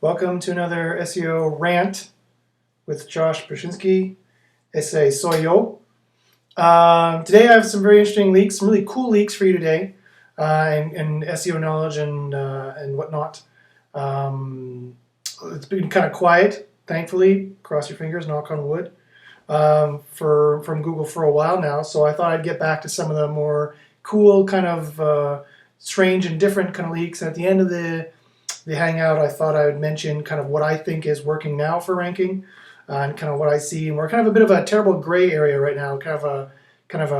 Welcome to another SEO rant with Josh Bachynski. Ese soy yo. Today I have some very interesting leaks, some really cool leaks for you today, and SEO knowledge and whatnot. It's been kind of quiet, thankfully. Cross your fingers, knock on wood. From Google for a while now, so I thought I'd get back to some of the more cool, kind of strange and different kind of leaks. And at the end of the hangout, I thought I would mention kind of what I think is working now for ranking, and kind of what I see. And we're kind of a bit of a terrible gray area right now, kind of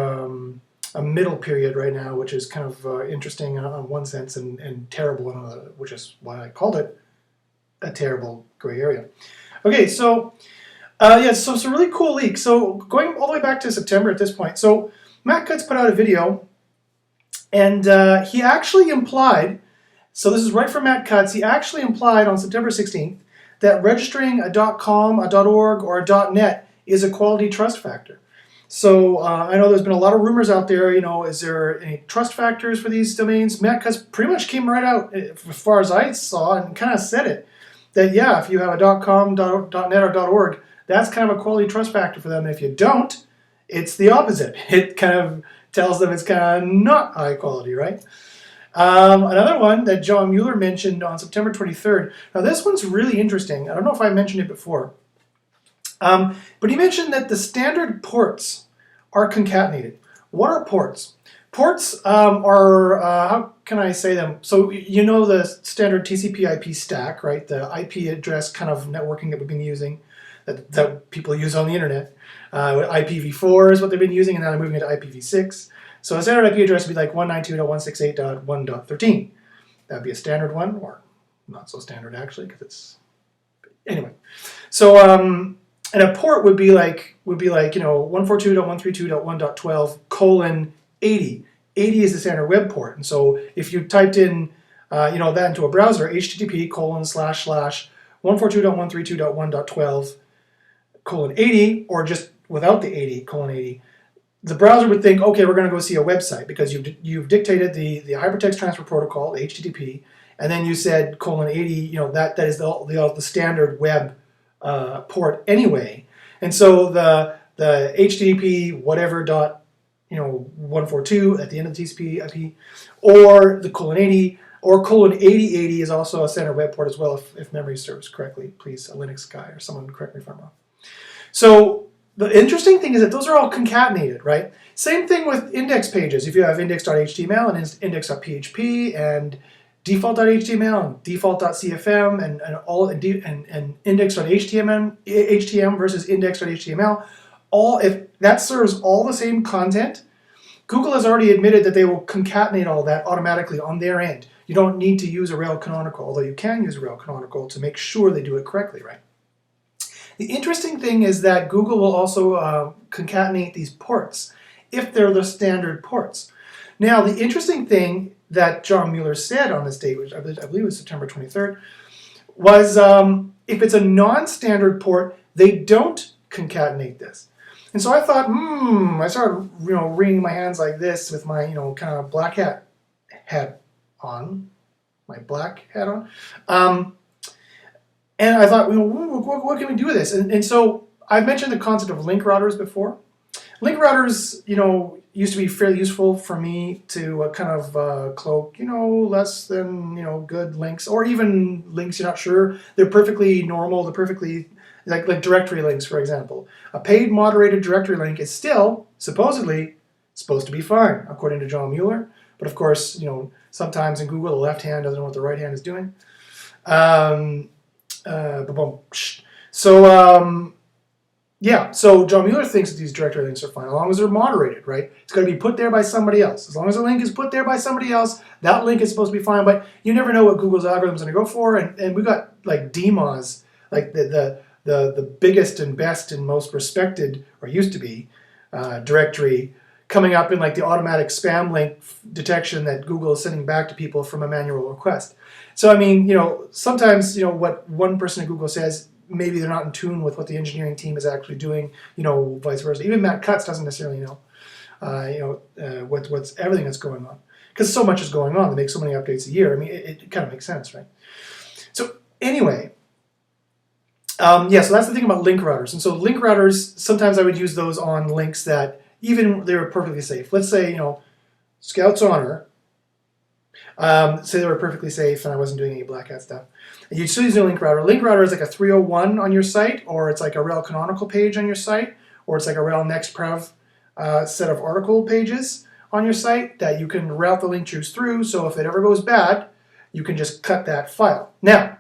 a middle period right now, which is kind of interesting on one sense and terrible in another, which is why I called it a terrible gray area. Okay, so. So it's a really cool leak. So going all the way back to September at this point. So Matt Cutts put out a video, and he actually implied, so this is right from Matt Cutts, he actually implied on September 16th that registering a .com, a .org, or a .net is a quality trust factor. So I know there's been a lot of rumors out there, is there any trust factors for these domains? Matt Cutts pretty much came right out, as far as I saw, and kind of said it, that yeah, if you have a .com, .net, or .org, that's kind of a quality trust factor for them. And if you don't, it's the opposite. It kind of tells them it's kind of not high quality, right? Another one that John Mueller mentioned on September 23rd. Now this one's really interesting. I don't know if I mentioned it before. But he mentioned that the standard ports are concatenated. What are ports? Ports are, how can I say them? So you know the standard TCP IP stack, right? The IP address kind of networking that we've been using. That people use on the internet. IPv4 is what they've been using, and now they're moving into IPv6. So a standard IP address would be like 192.168.1.13. That would be a standard one, or not so standard actually, because it's anyway. So and a port would be like 142.132.1.12:80. 80 is the standard web port, and so if you typed in that into a browser, http://142.132.1.12:80, or just without the 80:80, the browser would think, okay, we're going to go see a website because you've dictated the hypertext transfer protocol, the HTTP, and then you said :80. That is the standard web port anyway. And so the HTTP whatever dot 142 at the end of the TCP IP, or the :80. Or :8080 is also a standard web port as well, if memory serves correctly. Please, a Linux guy or someone correct me if I'm wrong. So the interesting thing is that those are all concatenated, right? Same thing with index pages. If you have index.html and index.php and default.html and default.cfm and index.htm versus index.html, if that serves all the same content, Google has already admitted that they will concatenate all that automatically on their end. You don't need to use a rel canonical, although you can use a rel canonical to make sure they do it correctly, right? The interesting thing is that Google will also concatenate these ports if they're the standard ports. Now, the interesting thing that John Mueller said on this date, which I believe was September 23rd, was if it's a non-standard port, they don't concatenate this. And so I thought, I started, wringing my hands like this with my, kind of black hat on, and I thought, what can we do with this? And so I've mentioned the concept of link routers before. Link routers, used to be fairly useful for me to kind of cloak, less than, good links, or even links you're not sure. They're perfectly normal. They're perfectly, like directory links, for example. A paid moderated directory link is still, supposedly, supposed to be fine, according to John Mueller. But of course, sometimes in Google, the left hand doesn't know what the right hand is doing. So John Mueller thinks that these directory links are fine, as long as they're moderated, right? It's going to be put there by somebody else. As long as a link is put there by somebody else, that link is supposed to be fine, but you never know what Google's algorithm is going to go for, and we got like DMOZ, like the biggest and best and most respected, or used to be, directory, coming up in like the automatic spam link detection that Google is sending back to people from a manual request. So I mean, sometimes what one person at Google says, maybe they're not in tune with what the engineering team is actually doing, vice versa. Even Matt Cutts doesn't necessarily know, what's everything that's going on, because so much is going on. They make so many updates a year. I mean, it kind of makes sense, right? So Anyway, yeah, so that's the thing about link routers. And so link routers, sometimes I would use those on links that even they were perfectly safe. Let's say, Scouts Honor, say they were perfectly safe and I wasn't doing any black hat stuff. And you'd still use a link router. Link router is like a 301 on your site, or it's like a rel canonical page on your site, or it's like a rel nextprev set of article pages on your site that you can route the link juice through. So if it ever goes bad, you can just cut that file. Now,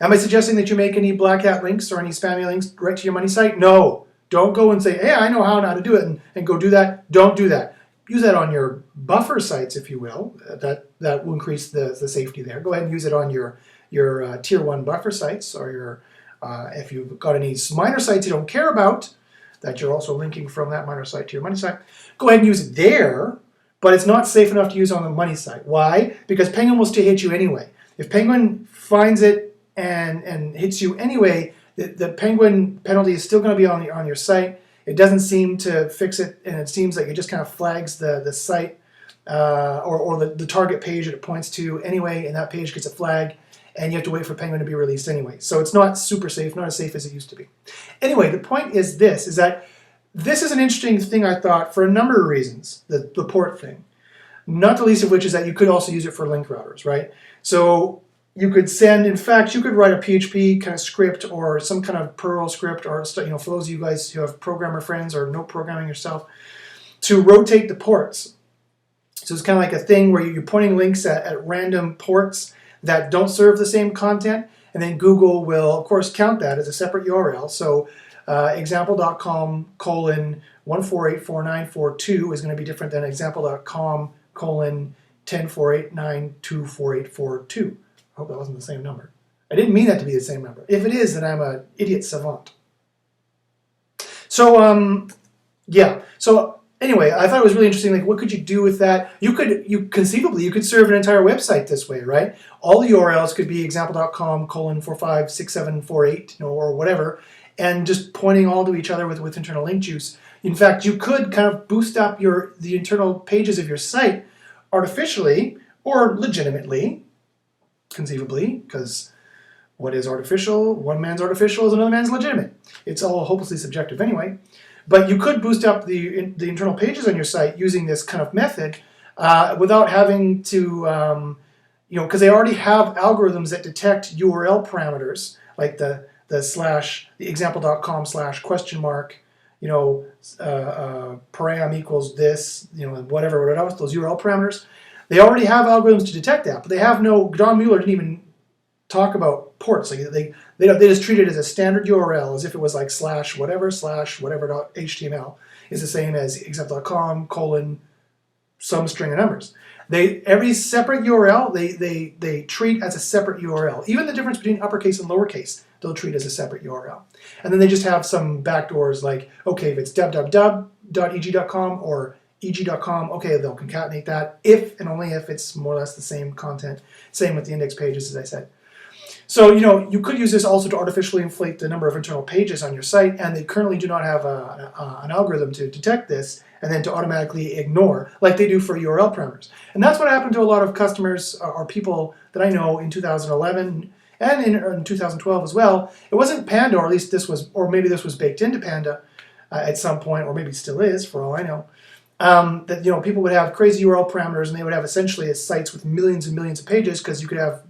am I suggesting that you make any black hat links or any spammy links right to your money site? No. Don't go and say, hey, I know how to do it, and go do that. Don't do that. Use that on your buffer sites, if you will. That will increase the safety there. Go ahead and use it on your tier 1 buffer sites, or your if you've got any minor sites you don't care about, that you're also linking from that minor site to your money site. Go ahead and use it there, but it's not safe enough to use on the money site. Why? Because Penguin will still hit you anyway. If Penguin finds it and hits you anyway, the Penguin penalty is still going to be on your site. It doesn't seem to fix it, and it seems like it just kind of flags the site or the target page that it points to anyway, and that page gets a flag, and you have to wait for Penguin to be released anyway. So it's not super safe, not as safe as it used to be. Anyway, the point is that this is an interesting thing, I thought, for a number of reasons, the port thing. Not the least of which is that you could also use it for link routers, right? So you could send, in fact, you could write a PHP kind of script or some kind of Perl script, or for those of you guys who have programmer friends or know programming yourself, to rotate the ports. So it's kind of like a thing where you're pointing links at random ports that don't serve the same content, and then Google will, of course, count that as a separate URL. So example.com:1484942 is going to be different than example.com:1048924842. I hope that wasn't the same number. I didn't mean that to be the same number. If it is, then I'm an idiot savant. So, yeah. So anyway, I thought it was really interesting. Like, what could you do with that? Conceivably, you could serve an entire website this way, right? All the URLs could be example.com:456748, or whatever, and just pointing all to each other with internal link juice. In fact, you could kind of boost up the internal pages of your site artificially or legitimately, conceivably, because what is artificial? One man's artificial is another man's legitimate. It's all hopelessly subjective anyway. But you could boost up the internal pages on your site using this kind of method without having to, because they already have algorithms that detect URL parameters, like the example.com/?, param equals this, whatever else, those URL parameters. They already have algorithms to detect that, but they have no. Don Mueller didn't even talk about ports. Like they just treat it as a standard URL, as if it was like /whatever.html is the same as example.com: some string of numbers. Every separate URL they treat as a separate URL. Even the difference between uppercase and lowercase, they'll treat as a separate URL. And then they just have some backdoors like, okay, if it's www.eg.com or eg.com, okay, they'll concatenate that if and only if it's more or less the same content. Same with the index pages, as I said. So, you could use this also to artificially inflate the number of internal pages on your site, and they currently do not have an algorithm to detect this and then to automatically ignore, like they do for URL parameters. And that's what happened to a lot of customers or people that I know in 2011 and in 2012 as well. It wasn't Panda, or at least this was, or maybe this was baked into Panda at some point, or maybe it still is, for all I know. That people would have crazy URL parameters, and they would have essentially sites with millions and millions of pages, because you could have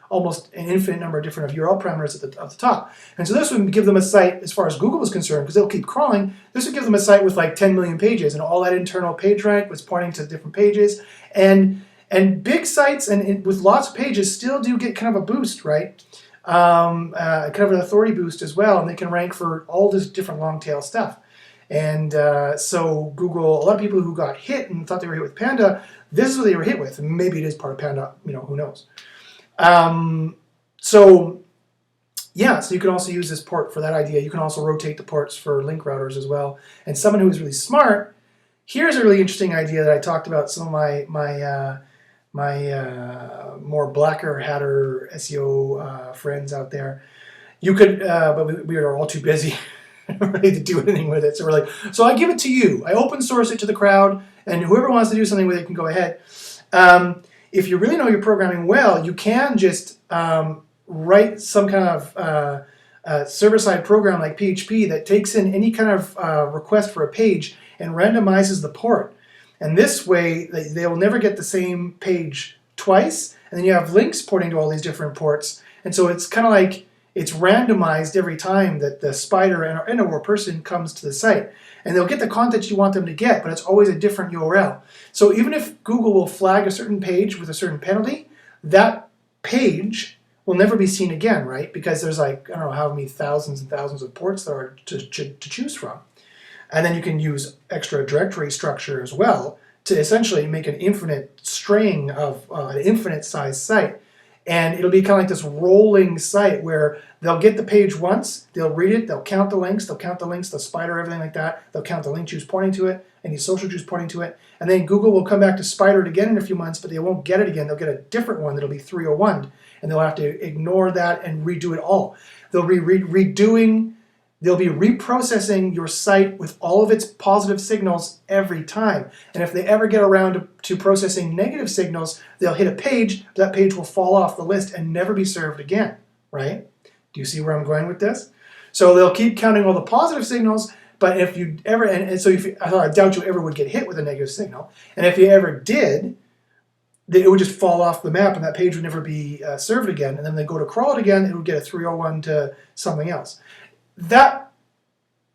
almost an infinite number of different URL parameters at the top. And so this would give them a site, as far as Google was concerned, because they'll keep crawling, this would give them a site with like 10 million pages, and all that internal page rank was pointing to different pages. And big sites and with lots of pages still do get kind of a boost, right? Kind of an authority boost as well, and they can rank for all this different long tail stuff. And so Google, a lot of people who got hit and thought they were hit with Panda, this is what they were hit with. And maybe it is part of Panda, who knows. So you can also use this port for that idea. You can also rotate the ports for link routers as well. And someone who is really smart, here's a really interesting idea that I talked about some of my more blacker hatter SEO friends out there. You could, but we are all too busy ready to do anything with it. So we're like, so I give it to you. I open source it to the crowd, and whoever wants to do something with it can go ahead. if you really know your programming well, you can just write some kind of server-side program like PHP that takes in any kind of request for a page and randomizes the port. And this way, they will never get the same page twice. And then you have links porting to all these different ports. And so it's kind of like it's randomized every time that the spider and/or person comes to the site. And they'll get the content you want them to get, but it's always a different URL. So even if Google will flag a certain page with a certain penalty, that page will never be seen again, right? Because there's like, I don't know how many thousands and thousands of ports there are to choose from. And then you can use extra directory structure as well to essentially make an infinite string of an infinite size site. And it'll be kind of like this rolling site where they'll get the page once, they'll read it, they'll count the links, the spider, everything like that. They'll count the link juice pointing to it, any social juice pointing to it. And then Google will come back to spider it again in a few months, but they won't get it again. They'll get a different one that'll be 301. And they'll have to ignore that and redo it all. They'll be they'll be reprocessing your site with all of its positive signals every time. And if they ever get around to processing negative signals, they'll hit a page, that page will fall off the list and never be served again, right? Do you see where I'm going with this? So they'll keep counting all the positive signals, but if you ever, I doubt you ever would get hit with a negative signal. And if you ever did, it would just fall off the map and that page would never be served again. And then they go to crawl it again, it would get a 301 to something else. That,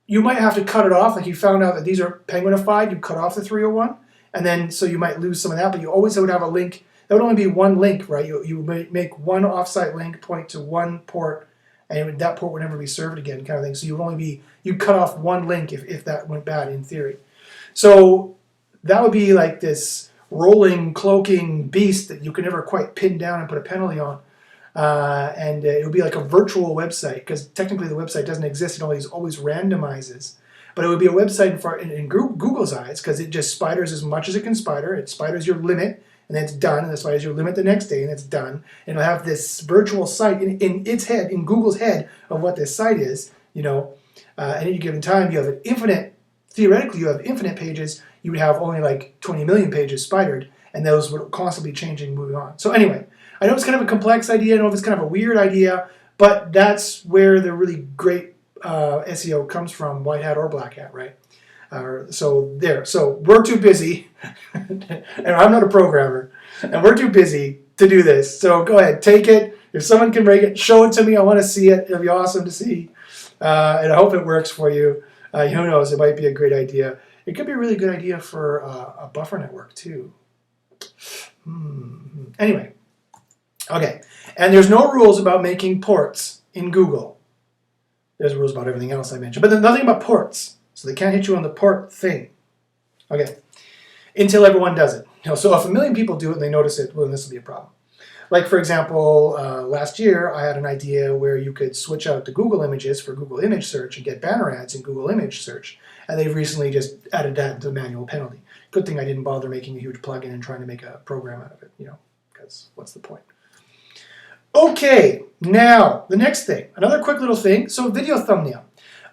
you might have to cut it off. Like you found out that these are penguinified, you cut off the 301, and then so you might lose some of that, but you always would have a link. That would only be one link, right? You would make one offsite link point to one port, and that port would never be served again, kind of thing. So you'd cut off one link if that went bad in theory. So that would be like this rolling, cloaking beast that you can never quite pin down and put a penalty on. And it would be like a virtual website, because technically the website doesn't exist. It always randomizes. But it would be a website in Google's eyes, because it just spiders as much as it can spider. It spiders your limit, and then it's done. And it spiders your limit the next day, and it's done. And it'll have this virtual site in its head, in Google's head, of what this site is. At any given time, you have theoretically, you have infinite pages. You would have only like 20 million pages spidered, and those would constantly be changing, moving on. So anyway, I know it's kind of a complex idea. I know it's kind of a weird idea, but that's where the really great SEO comes from, white hat or black hat, right? So we're too busy, and I'm not a programmer, and we're too busy to do this. So go ahead, take it. If someone can make it, show it to me. I want to see it. It'll be awesome to see, and I hope it works for you. Who knows? It might be a great idea. It could be a really good idea for a buffer network too. Anyway. Okay, and there's no rules about making ports in Google. There's rules about everything else I mentioned, but there's nothing about ports, so they can't hit you on the port thing. Okay, until everyone does it. So if 1 million people do it and they notice it, well, then this will be a problem. Like, for example, last year I had an idea where you could switch out to Google Images for Google Image Search and get banner ads in Google Image Search, and they've recently just added that to the manual penalty. Good thing I didn't bother making a huge plugin and trying to make a program out of it, because what's the point? Okay, now the next thing, another quick little thing. So video thumbnail.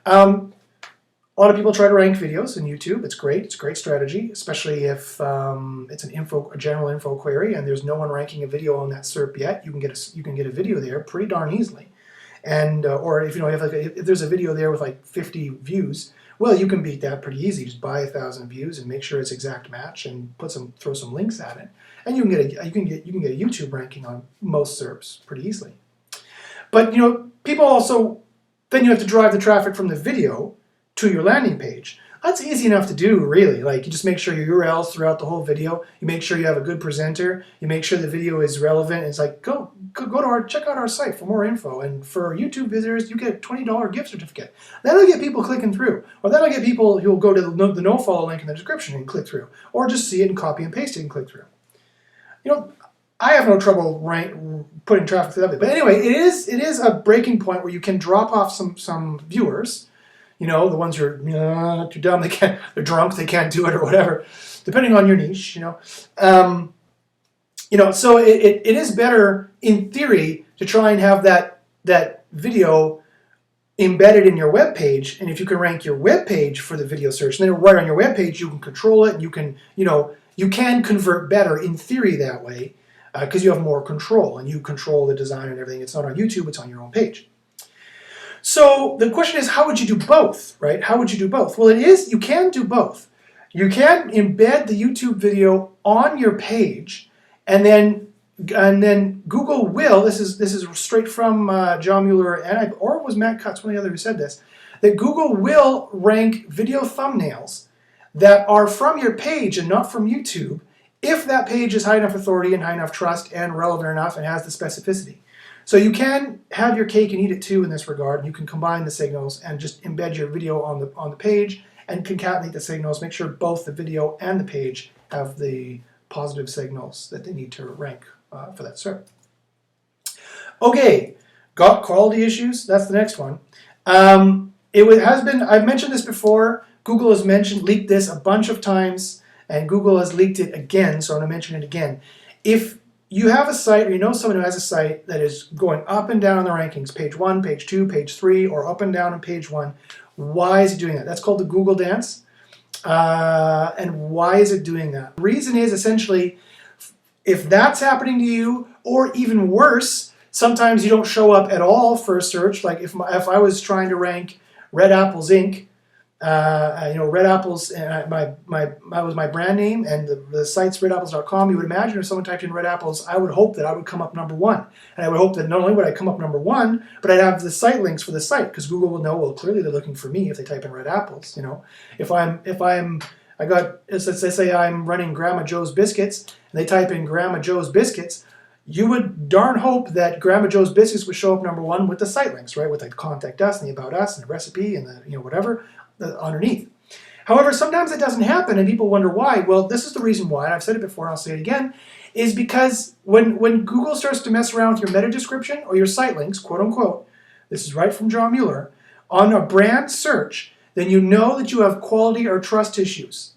A lot of people try to rank videos in YouTube. It's great. It's a great strategy, especially if it's a general info query and there's no one ranking a video on that SERP yet. You can get a video there pretty darn easily, and or if if there's a video there with like 50 views, well, you can beat that pretty easy. Just buy 1,000 views and make sure it's exact match and throw some links at it. And you can get a YouTube ranking on most SERPs pretty easily. But people also, then you have to drive the traffic from the video to your landing page. That's easy enough to do, really. Like, you just make sure your URLs throughout the whole video. You make sure you have a good presenter. You make sure the video is relevant. It's like, check out our site for more info. And for YouTube visitors, you get a $20 gift certificate. That'll get people clicking through. Or that'll get people who will go to the nofollow link in the description and click through. Or just see it and copy and paste it and click through. I have no trouble putting traffic through that. But anyway, it is a breaking point where you can drop off some viewers. The ones who are too dumb, they're drunk, they can't do it or whatever, depending on your niche, so it is better in theory to try and have that video embedded in your web page, and if you can rank your web page for the video search, and then right on your web page you can control it, and you can convert better in theory that way. because you have more control and you control the design and everything. It's not on YouTube, it's on your own page. So the question is, how would you do both, right? How would you do both? Well, you can do both. You can embed the YouTube video on your page, and then Google will. This is straight from John Mueller or it was Matt Cutts, one of the other who said this. That Google will rank video thumbnails that are from your page and not from YouTube if that page is high enough authority and high enough trust and relevant enough and has the specificity. So you can have your cake and eat it too in this regard. You can combine the signals and just embed your video on the page and concatenate the signals. Make sure both the video and the page have the positive signals that they need to rank for that SERP. Okay, got quality issues. That's the next one. I've mentioned this before. Google has leaked this a bunch of times, and Google has leaked it again, so I'm going to mention it again. If you have a site, or you know someone who has a site that is going up and down in the rankings, page 1, page 2, page 3, or up and down on page 1, why is it doing that? That's called the Google dance. And why is it doing that? The reason is essentially, if that's happening to you, or even worse, sometimes you don't show up at all for a search. Like if I was trying to rank Red Apples Inc., Red Apples, that was my brand name, and the site's redapples.com. You would imagine if someone typed in Red Apples, I would hope that I would come up number 1. And I would hope that not only would I come up number 1, but I'd have the site links for the site, because Google will know, well, clearly they're looking for me if they type in Red Apples. Let's say I'm running Grandma Joe's Biscuits, and they type in Grandma Joe's Biscuits, you would darn hope that Grandma Joe's Biscuits would show up number 1 with the site links, right? With the contact us and the about us and the recipe and the whatever underneath. However, sometimes it doesn't happen and people wonder why. Well, this is the reason why, and I've said it before and I'll say it again, is because when Google starts to mess around with your meta description or your site links, quote unquote, this is right from John Mueller, on a brand search, then you know that you have quality or trust issues.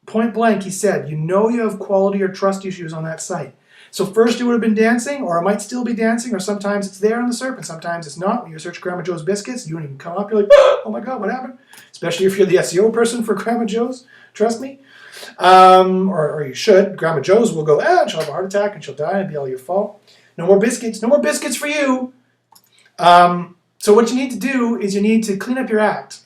Point blank, he said, you know you have quality or trust issues on that site. So first it would have been dancing, or it might still be dancing, or sometimes it's there on the SERP, and sometimes it's not. When you search Grandma Joe's Biscuits, you don't even come up, you're like, oh my God, what happened? Especially if you're the SEO person for Grandma Joe's, trust me. Or you should. Grandma Joe's will go, and she'll have a heart attack, and she'll die, and it'll be all your fault. No more biscuits for you. So what you need to do is you need to clean up your act.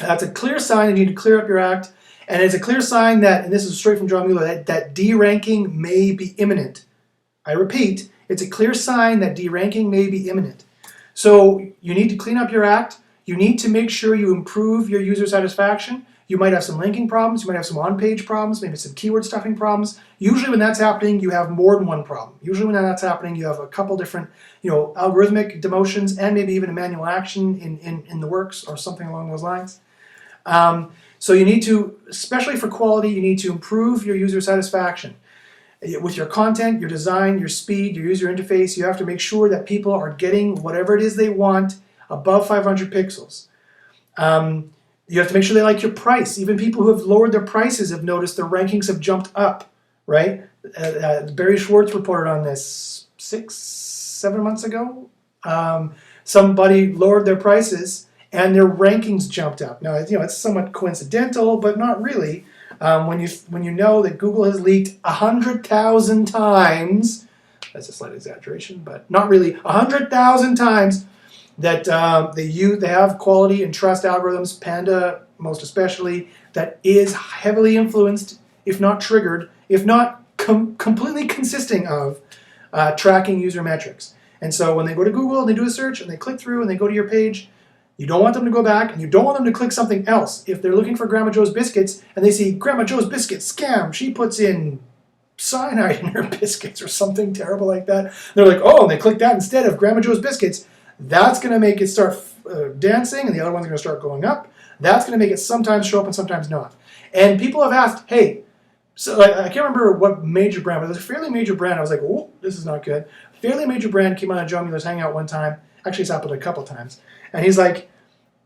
That's a clear sign that you need to clear up your act. And it's a clear sign that, and this is straight from John Mueller, that deranking may be imminent. I repeat, it's a clear sign that deranking may be imminent. So you need to clean up your act. You need to make sure you improve your user satisfaction. You might have some linking problems. You might have some on-page problems, maybe some keyword stuffing problems. Usually when that's happening, you have more than one problem. Usually when that's happening, you have a couple different, algorithmic demotions and maybe even a manual action in the works or something along those lines. So you need to, especially for quality, you need to improve your user satisfaction. With your content, your design, your speed, your user interface, you have to make sure that people are getting whatever it is they want above 500 pixels. You have to make sure they like your price. Even people who have lowered their prices have noticed their rankings have jumped up, right? Barry Schwartz reported on this 6-7 months ago. Somebody lowered their prices and their rankings jumped up. Now, it's somewhat coincidental, but not really. When you know that Google has leaked 100,000 times, that's a slight exaggeration, but not really, 100,000 times that they have quality and trust algorithms, Panda most especially, that is heavily influenced, if not triggered, if not completely consisting of tracking user metrics. And so when they go to Google and they do a search and they click through and they go to your page, you don't want them to go back, and you don't want them to click something else. If they're looking for Grandma Joe's Biscuits and they see Grandma Joe's Biscuits scam, she puts in cyanide in her biscuits or something terrible like that, they're like, oh, and they click that instead of Grandma Joe's Biscuits, that's going to make it start dancing, and the other one's going to start going up. That's going to make it sometimes show up and sometimes not. And people have asked, hey, so I can't remember what major brand, but it was a fairly major brand. I was like, oh, this is not good. A fairly major brand came out of John Mueller's Hangout one time. Actually, it's happened a couple times. And he's like,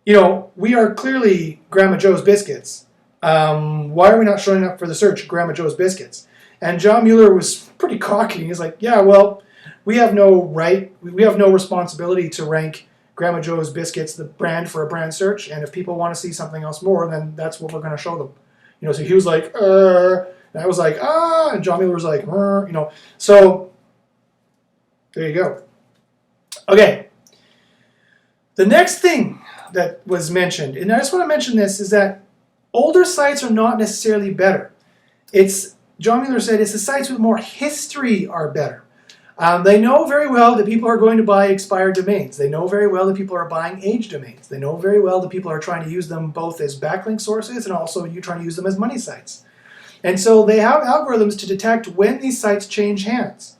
we are clearly Grandma Joe's Biscuits. Why are we not showing up for the search Grandma Joe's Biscuits? And John Mueller was pretty cocky. He's like, yeah, well, we have no right, we have no responsibility to rank Grandma Joe's Biscuits, the brand, for a brand search. And if people want to see something else more, then that's what we're going to show them. So he was like, And I was like, ah, and John Mueller was like, you know. So there you go. Okay. The next thing that was mentioned, and I just want to mention this, is that older sites are not necessarily better. John Mueller said it's the sites with more history are better. They know very well that people are going to buy expired domains. They know very well that people are buying age domains. They know very well that people are trying to use them both as backlink sources and also you're trying to use them as money sites. And so they have algorithms to detect when these sites change hands.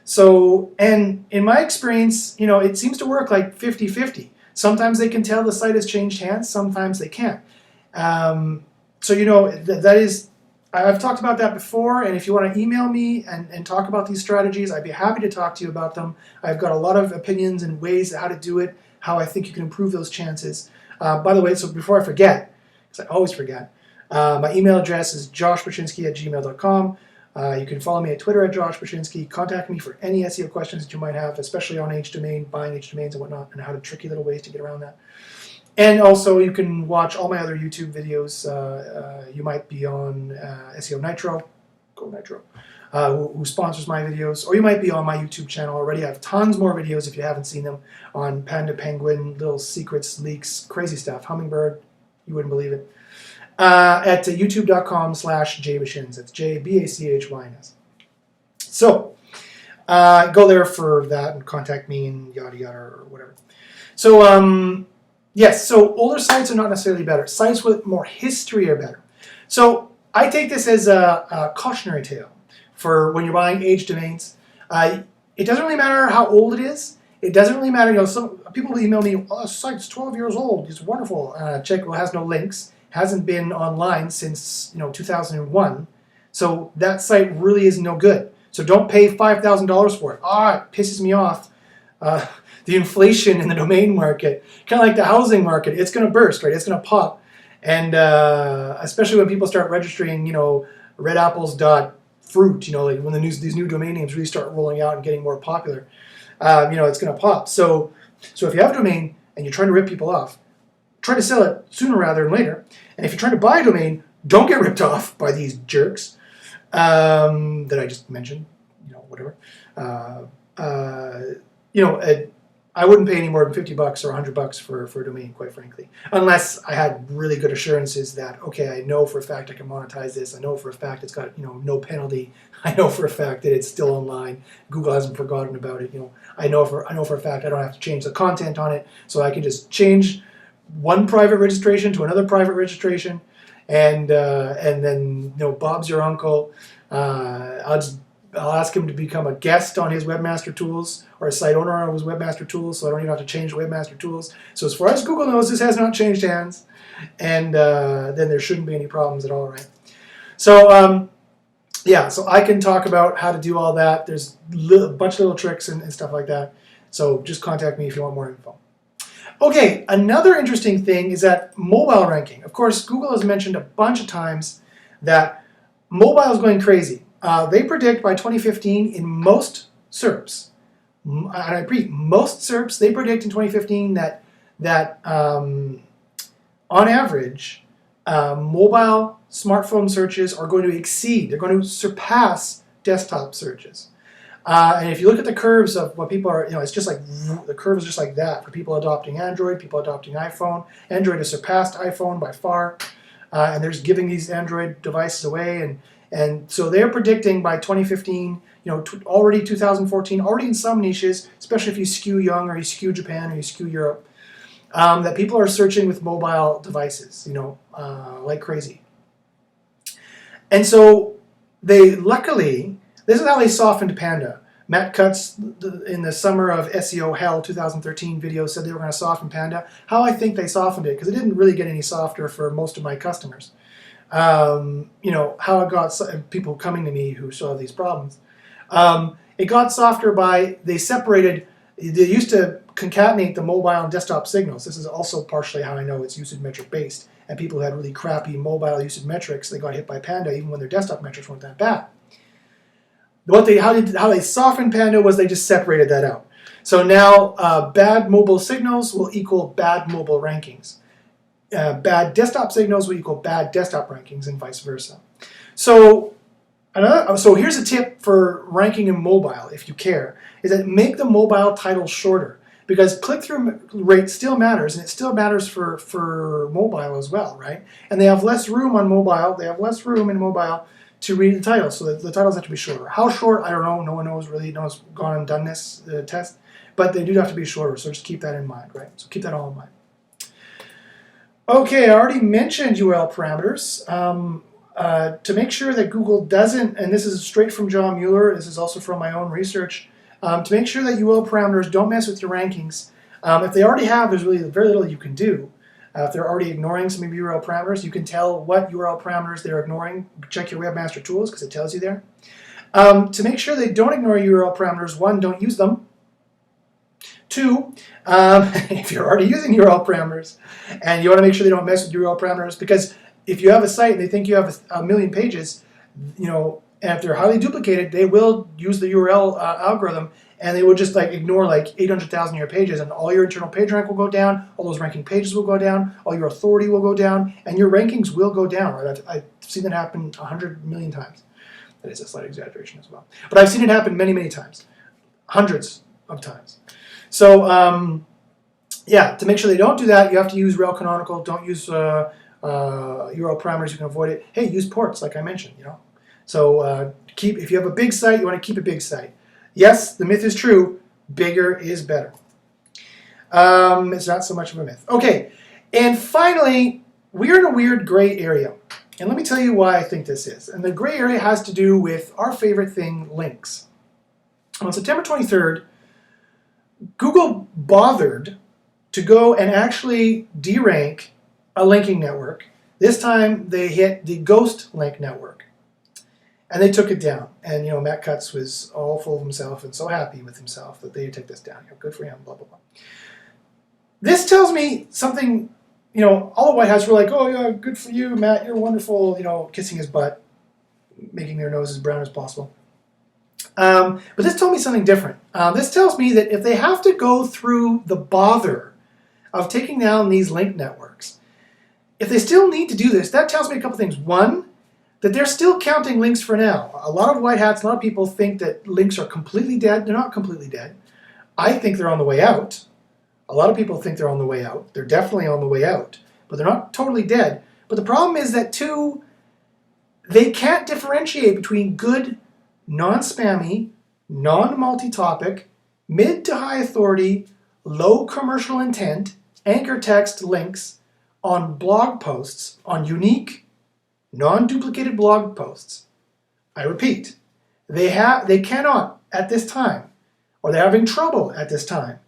So, and in my experience, you know, it seems to work like 50-50. Sometimes they can tell the site has changed hands, sometimes they can't. So, you know, that is, I've talked about that before, and if you want to email me and talk about these strategies, I'd be happy to talk to you about them. I've got a lot of opinions and ways how to do it, how I think you can improve those chances. By the way, so before I forget, because I always forget, my email address is joshbachynski@gmail.com. You can follow me at Twitter at joshbachynski. Contact me for any SEO questions that you might have, especially on HDomain, buying HDomains and whatnot, and how to tricky little ways to get around that. And also, you can watch all my other YouTube videos. You might be on SEO Nitro, Go Nitro, who sponsors my videos, or you might be on my YouTube channel already. I have tons more videos if you haven't seen them on Panda Penguin, little secrets, leaks, crazy stuff. Hummingbird, you wouldn't believe it. At youtube.com/jbachins. That's JBACHYNS. So go there for that and contact me and yada yada or whatever. So yes, so older sites are not necessarily better. Sites with more history are better. So I take this as a cautionary tale for when you're buying age domains. It doesn't really matter how old it is. It doesn't really matter. You know, some people will email me, "Oh, this site's 12 years old. It's wonderful." Check. Well, it has no links. Hasn't been online since 2001. So that site really is no good. So don't pay $5,000 for it. It pisses me off. The inflation in the domain market, kind of like the housing market, it's going to burst, right? It's going to pop. And especially when people start registering, redapples.fruit, like when these new domain names really start rolling out and getting more popular, it's going to pop. So if you have a domain and you're trying to rip people off, try to sell it sooner rather than later. And if you're trying to buy a domain, don't get ripped off by these jerks that I just mentioned, whatever. I wouldn't pay any more than $50 or $100 for a domain, quite frankly, unless I had really good assurances that, okay, I know for a fact I can monetize this. I know for a fact it's got, no penalty. I know for a fact that it's still online. Google hasn't forgotten about it. I know for a fact I don't have to change the content on it, so I can just change one private registration to another private registration, and then Bob's your uncle. I'll ask him to become a guest on his Webmaster Tools or a site owner on his Webmaster Tools, so I don't even have to change Webmaster Tools. So as far as Google knows, this has not changed hands, and then there shouldn't be any problems at all, right? So so I can talk about how to do all that. There's a bunch of little tricks and stuff like that. So just contact me if you want more info. Okay, another interesting thing is that mobile ranking. Of course, Google has mentioned a bunch of times that mobile is going crazy. They predict by 2015 in most SERPs, and I repeat, most SERPs, they predict in 2015 that on average, mobile smartphone searches are going to exceed, they're going to surpass desktop searches. And if you look at the curves of what people are, it's just like, the curve is just like that for people adopting Android, people adopting iPhone. Android has surpassed iPhone by far, and they're just giving these Android devices away. And so they're predicting by 2015, already 2014, already in some niches, especially if you skew young or you skew Japan or you skew Europe, that people are searching with mobile devices, like crazy. And so luckily, this is how they softened Panda. Matt Cutts, in the Summer of SEO Hell 2013 video, said they were going to soften Panda. How I think they softened it, because it didn't really get any softer for most of my customers. How it got people coming to me who saw these problems. It got softer by, they used to concatenate the mobile and desktop signals. This is also partially how I know it's usage metric based. And people who had really crappy mobile usage metrics, they got hit by Panda even when their desktop metrics weren't that bad. How they softened Panda was they just separated that out. So now bad mobile signals will equal bad mobile rankings. Bad desktop signals will equal bad desktop rankings and vice versa. So So here's a tip for ranking in mobile, if you care, is that make the mobile title shorter, because click-through rate still matters, and it still matters for mobile as well, right? And they have less room on mobile. They have less room in mobile to read the title, so the titles have to be shorter. How short, I don't know. No one knows really. No one's gone and done this test, but they do have to be shorter, so just keep that in mind, right? So keep that all in mind. Okay, I already mentioned URL parameters. To make sure that Google doesn't, and this is straight from John Mueller, this is also from my own research, to make sure that URL parameters don't mess with your rankings. If they already have, there's really very little you can do. If they're already ignoring some of your URL parameters, you can tell what URL parameters they're ignoring. Check your Webmaster Tools because it tells you there. To make sure they don't ignore URL parameters, one, don't use them. Two, if you're already using URL parameters and you want to make sure they don't mess with URL parameters, because if you have a site and they think you have a million pages, and if they're highly duplicated, they will use the URL algorithm and they will just ignore 800,000 of your pages, and all your internal page rank will go down, all those ranking pages will go down, all your authority will go down, and your rankings will go down. Right? I've seen that happen 100 million times. That is a slight exaggeration as well. But I've seen it happen many, many times. Hundreds of times. So, yeah, to make sure they don't do that, you have to use rel canonical. Don't use URL parameters. You can avoid it. Hey, use ports, like I mentioned, So if you have a big site, you want to keep a big site. Yes, the myth is true. Bigger is better. It's not so much of a myth. Okay, and finally, we're in a weird gray area. And let me tell you why I think this is. And the gray area has to do with our favorite thing, links. On September 23rd, Google bothered to go and actually derank a linking network. This time they hit the ghost link network. And they took it down. And, Matt Cutts was all full of himself and so happy with himself that they took this down. Good for him, blah, blah, blah. This tells me something, all the White Hats were like, oh, yeah, good for you, Matt, you're wonderful, kissing his butt, making their nose as brown as possible. But this told me something different. This tells me that if they have to go through the bother of taking down these link networks, if they still need to do this, that tells me a couple things. One, that they're still counting links for now. A lot of white hats, a lot of people think that links are completely dead. They're not completely dead. I think they're on the way out. A lot of people think they're on the way out. They're definitely on the way out, but they're not totally dead. But the problem is that, two, they can't differentiate between good, non-spammy, non-multi-topic, mid to high authority, low commercial intent, anchor text links on blog posts, on unique, non-duplicated blog posts. I repeat, they cannot at this time, or they're having trouble at this time,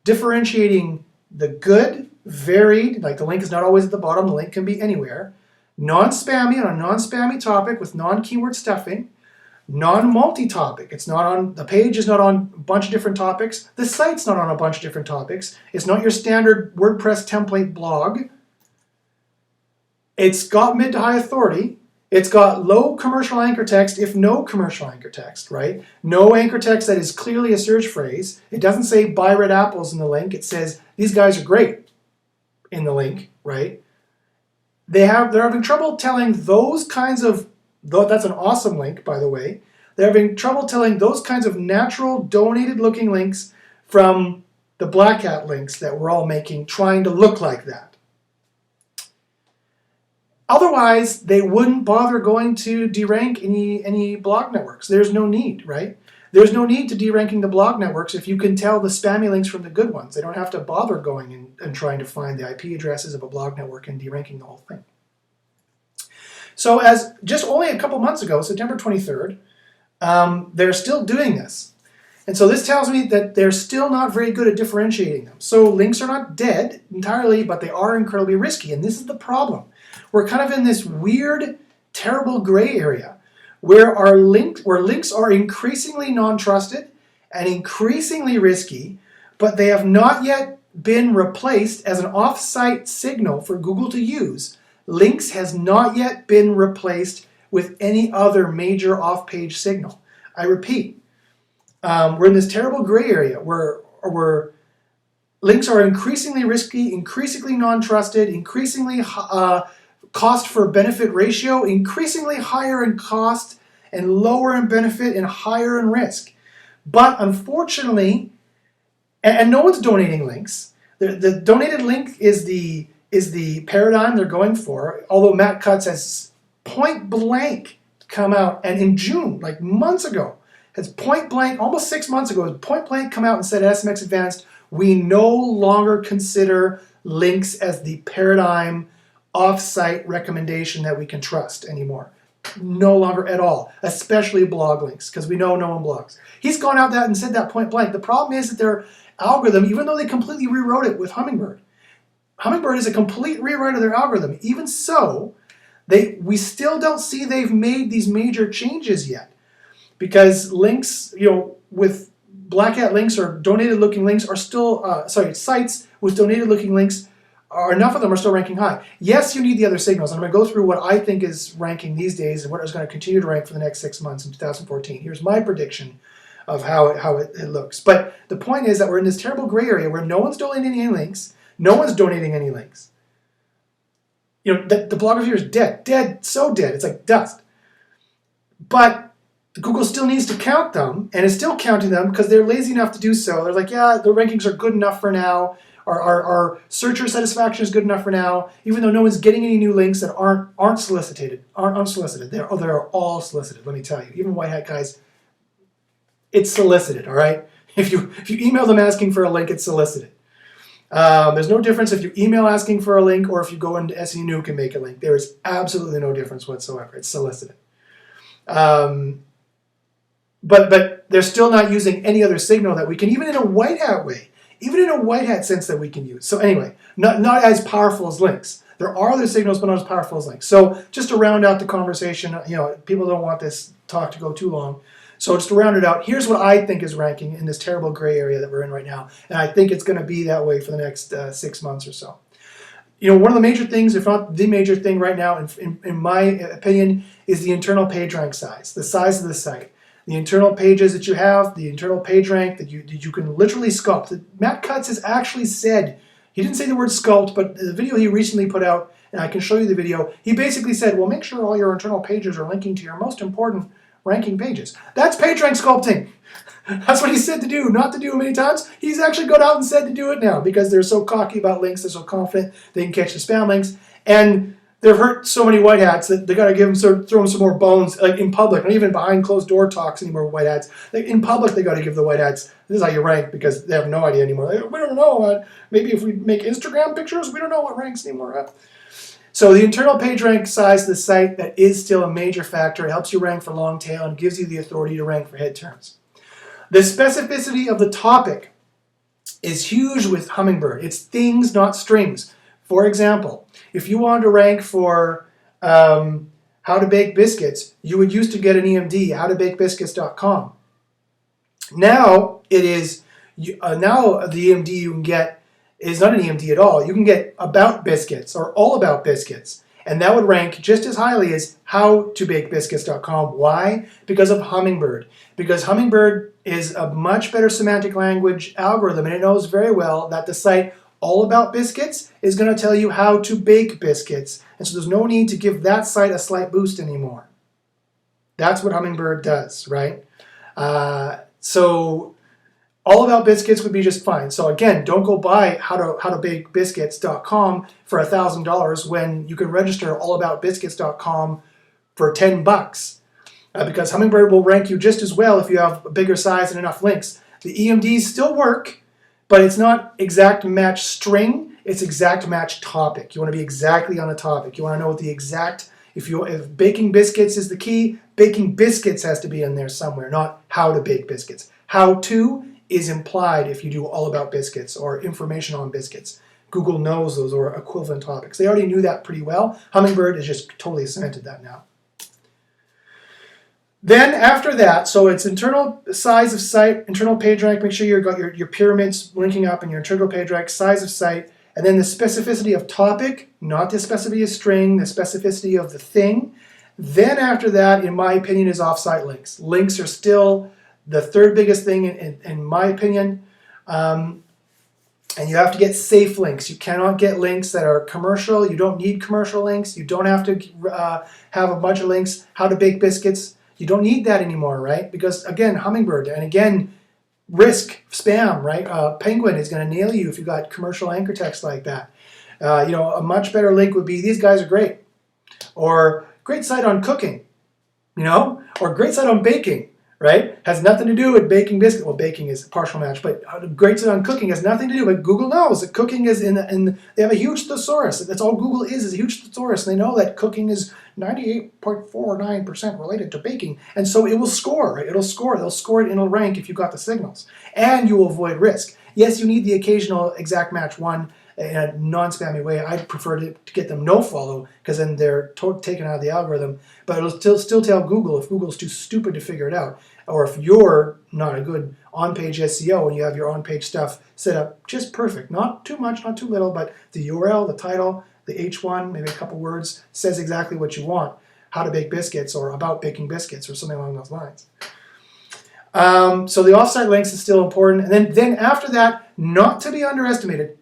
differentiating the good, varied, like the link is not always at the bottom, the link can be anywhere, non-spammy on a non-spammy topic with non-keyword stuffing, non-multi-topic. It's not on, the page is not on a bunch of different topics, the site's not on a bunch of different topics, it's not your standard WordPress template blog. It's got mid to high authority. It's got low commercial anchor text, if no commercial anchor text, right? No anchor text that is clearly a search phrase. It doesn't say buy red apples in the link. It says these guys are great in the link, right? They're having trouble telling those kinds of, that's an awesome link, by the way. They're having trouble telling those kinds of natural donated looking links from the black hat links that we're all making, trying to look like that. Otherwise, they wouldn't bother going to derank any blog networks. There's no need, right? There's no need to deranking the blog networks if you can tell the spammy links from the good ones. They don't have to bother going and trying to find the IP addresses of a blog network and deranking the whole thing. So as just only a couple months ago, September 23rd, they're still doing this. And so this tells me that they're still not very good at differentiating them. So links are not dead entirely, but they are incredibly risky. And this is the problem. We're kind of in this weird, terrible gray area where links are increasingly non-trusted and increasingly risky, but they have not yet been replaced as an off-site signal for Google to use. Links has not yet been replaced with any other major off-page signal. I repeat, we're in this terrible gray area where links are increasingly risky, increasingly non-trusted, increasingly cost for benefit ratio, increasingly higher in cost and lower in benefit and higher in risk. But unfortunately, and no one's donating links. The donated link is the paradigm they're going for, although Matt Cutts has point blank come out, and in June, like months ago, has point blank, almost 6 months ago, has point blank come out and said at SMX Advanced, we no longer consider links as the paradigm off-site recommendation that we can trust anymore. No longer at all, especially blog links, because we know no one blogs. He's gone out that and said that point blank. The problem is that their algorithm, even though they completely rewrote it with Hummingbird, Hummingbird is a complete rewrite of their algorithm. Even so, we still don't see they've made these major changes yet, because links, with black hat links or donated looking links are still, sites with donated looking links, enough of them are still ranking high. Yes, you need the other signals. I'm going to go through what I think is ranking these days and what is going to continue to rank for the next 6 months in 2014. Here's my prediction of how it looks. But the point is that we're in this terrible gray area where no one's donating any links. No one's donating any links. The blogosphere is dead, so dead. It's like dust. But Google still needs to count them, and is still counting them because they're lazy enough to do so. They're like, yeah, the rankings are good enough for now. Our searcher satisfaction is good enough for now, even though no one's getting any new links that aren't solicited, aren't unsolicited. They're all solicited. Let me tell you, even white hat guys, it's solicited. All right, if you email them asking for a link, it's solicited. There's no difference if you email asking for a link or if you go into SE Nuke and make a link. There is absolutely no difference whatsoever. It's solicited. But they're still not using any other signal that we can, even in a white hat way. Even in a white hat sense that we can use. So anyway, not as powerful as links. There are other signals, but not as powerful as links. So just to round out the conversation, people don't want this talk to go too long. So just to round it out, here's what I think is ranking in this terrible gray area that we're in right now. And I think it's going to be that way for the next 6 months or so. One of the major things, if not the major thing right now, in my opinion, is the internal page rank size, the size of the site. The internal pages that you have, the internal page rank that you can literally sculpt. Matt Cutts has actually said, he didn't say the word sculpt, but the video he recently put out, and I can show you the video, he basically said, well, make sure all your internal pages are linking to your most important ranking pages. That's page rank sculpting. That's what he said to do, not to do many times. He's actually gone out and said to do it now because they're so cocky about links, they're so confident they can catch the spam links. And they've hurt so many white hats that they got to throw them some more bones, like in public, not even behind closed door talks anymore with white hats. In public, they got to give the white hats, this is how you rank, because they have no idea anymore. We don't know. Maybe if we make Instagram pictures, we don't know what ranks anymore. So the internal page rank size of the site, that is still a major factor. It helps you rank for long tail and gives you the authority to rank for head terms. The specificity of the topic is huge with Hummingbird. It's things, not strings. For example, if you wanted to rank for how to bake biscuits, you would used to get an EMD, howtobakebiscuits.com. Now it is, now the EMD you can get is not an EMD at all. You can get about biscuits or all about biscuits. And that would rank just as highly as howtobakebiscuits.com. Why? Because of Hummingbird. Because Hummingbird is a much better semantic language algorithm, and it knows very well that the site All About Biscuits is going to tell you how to bake biscuits. And so there's no need to give that site a slight boost anymore. That's what Hummingbird does, right? So All About Biscuits would be just fine. So again, don't go buy howtobakebiscuits.com for $1,000 when you can register allaboutbiscuits.com for $10. Because Hummingbird will rank you just as well if you have a bigger size and enough links. The EMDs still work, but it's not exact match string, it's exact match topic. You want to be exactly on the topic. You want to know what the exact, if baking biscuits is the key, baking biscuits has to be in there somewhere, not how to bake biscuits. How to is implied if you do All About Biscuits or information on biscuits. Google knows those are equivalent topics. They already knew that pretty well. Hummingbird has just totally cemented that now. Then after that, so it's internal size of site, internal page rank, make sure you've got your pyramids linking up in your internal page rank, size of site, and then the specificity of topic, not the specificity of string, the specificity of the thing. Then after that, in my opinion, is off-site links. Links are still the third biggest thing in my opinion. And you have to get safe links. You cannot get links that are commercial. You don't need commercial links. You don't have to have a bunch of links. How to bake biscuits. You don't need that anymore, right? Because again, Hummingbird, and again, risk, spam, right? Penguin is going to nail you if you got commercial anchor text like that. A much better link would be, these guys are great. Or great site on cooking, or great site on baking, right? Has nothing to do with baking biscuit. Well, baking is a partial match, but great site on cooking has nothing to do. But Google knows that cooking is they have a huge thesaurus. That's all Google is a huge thesaurus. And they know that cooking is 98.49% related to baking. And so it will score, right? It'll score. They'll score it and it'll rank if you've got the signals. And you will avoid risk. Yes, you need the occasional exact match one in a non-spammy way. I'd prefer to get them no follow, because then they're taken out of the algorithm. But it'll still tell Google if Google's too stupid to figure it out, or if you're not a good on-page SEO and you have your on-page stuff set up just perfect, not too much, not too little, but the URL, the title, the H1, maybe a couple words, says exactly what you want. How to bake biscuits, or about baking biscuits, or something along those lines. So the offsite links is still important. And then after that, not to be underestimated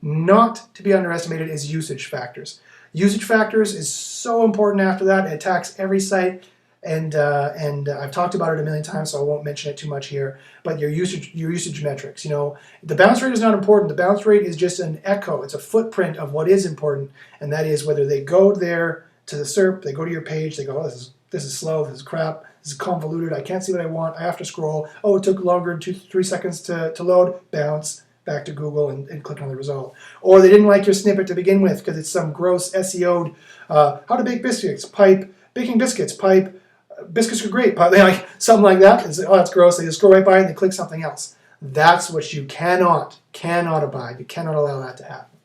is usage factors. Usage factors is so important after that. It attacks every site. And I've talked about it a million times, so I won't mention it too much here. But your usage metrics, the bounce rate is not important. The bounce rate is just an echo. It's a footprint of what is important, and that is whether they go there to the SERP, they go to your page, they go, oh, this is slow, this is crap, this is convoluted, I can't see what I want, I have to scroll. Oh, it took longer than 2-3 seconds to load. Bounce back to Google and click on the result. Or they didn't like your snippet to begin with because it's some gross SEO'd how to bake biscuits, pipe, baking biscuits, pipe, biscuits are great, like something like that. Oh, that's gross. They just scroll right by it and they click something else. That's what you cannot abide. You cannot allow that to happen.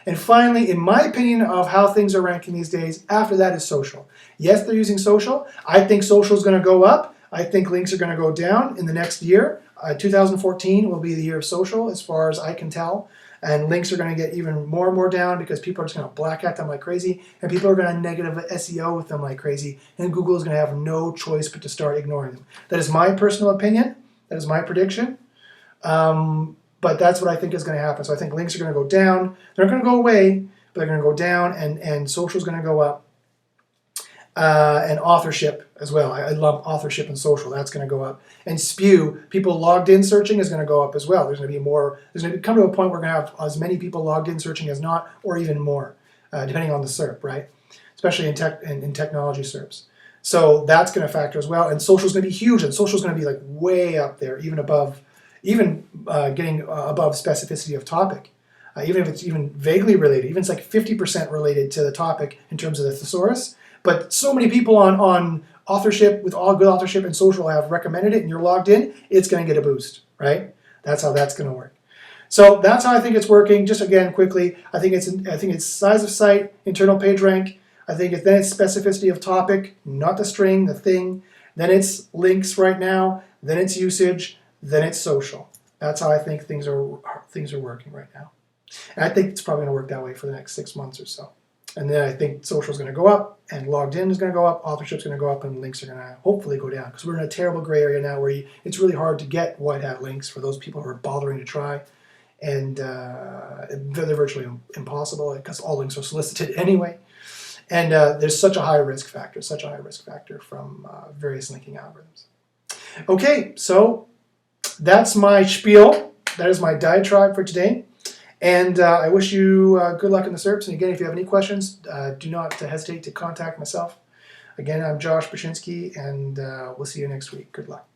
And finally, in my opinion of how things are ranking these days, after that is social. Yes, they're using social. I think social is going to go up. I think links are going to go down in the next year. 2014 will be the year of social, as far as I can tell. And links are going to get even more and more down because people are just going to black at them like crazy. And people are going to negative SEO with them like crazy. And Google is going to have no choice but to start ignoring them. That is my personal opinion. That is my prediction. But that's what I think is going to happen. So I think links are going to go down. They're not going to go away, but they're going to go down, and social is going to go up. And authorship as well. I love authorship and social. That's going to go up. And spew, people logged in searching is going to go up as well. There's going to be more. There's going to come to a point where we're going to have as many people logged in searching as not, or even more, depending on the SERP, right? Especially in technology SERPs. So that's going to factor as well. And social is going to be huge. And social is going to be like way up there, even above. Getting above specificity of topic, even if it's even vaguely related, even if it's like 50% related to the topic in terms of the thesaurus. But so many people on authorship, with all good authorship and social, have recommended it, and you're logged in, it's going to get a boost, right? That's how that's going to work. So that's how I think it's working. Just again, quickly, I think it's size of site, internal page rank. I think then it's specificity of topic, not the string, the thing. Then it's links right now. Then it's usage. Then it's social. That's how I think things are working right now. And I think it's probably going to work that way for the next 6 months or so. And then I think social is going to go up, and logged in is going to go up, authorship is going to go up, and links are going to hopefully go down. Because we're in a terrible gray area now where it's really hard to get white hat links for those people who are bothering to try. And they're virtually impossible because all links are solicited anyway. And there's such a high risk factor from various linking algorithms. Okay, so that's my spiel. That is my diatribe for today. And I wish you good luck in the SERPs. And again, if you have any questions, do not hesitate to contact myself. Again, I'm Josh Bachynski, and we'll see you next week. Good luck.